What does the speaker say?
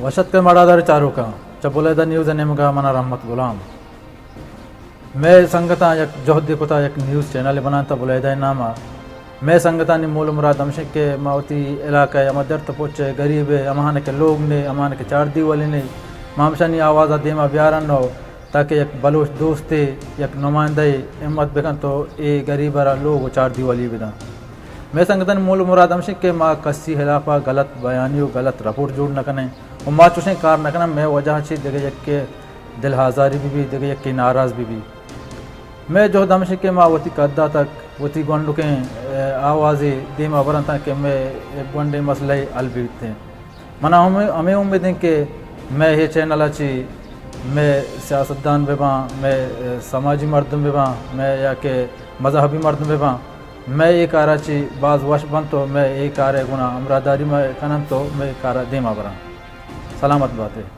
वशत के मड़ादार चारों का चबुलेदा न्यूज़ नेम का मना रहमत गुलाम मैं संगता यक जोहदी कुता यक न्यूज़ चैनल बनाता बुलेदा नामा मैं संगता नि मूल मुराद हमशे के मावती इलाका अमदर तो पहुँचे गरीब है अमान के लोग ने अमान के चार दी वाले ने मामशानी आवाज़ देमा ब्यारन हो ताकि एक बलोच दोस्ते एक नुमाइंदा हिम्मत बेकन तो ये गरीब लोग चार दी वाली बिदा मैं संगतन मूल मुराद हमशे के माँ कस्सी खिलाफा गलत बयानियों गलत रपोर्ट जोड़ न कने और माँ चुसे कार न कना मैं वजह छी देखे एक के दिल हाजारी भी देखे एक के नाराज़ भी मैं जो दमशे के माँ वती कद्दा तक वती गंडू के आवाज़ें देमा वरन तक के मैं एक गंडे मसले हल भी थे मना हमें उम्मीद है कि मैं ये चैनल अच्छी मैं सियासतदान बेबा मैं समाजी मर्दम बेबा मैं या के मजहबी मर्दम बेबा मैं ये काराची बाज वश बन तो मैं ये कार गुना अमरादारी में कनम तो मैं कार देमा बरा सलामत बात है।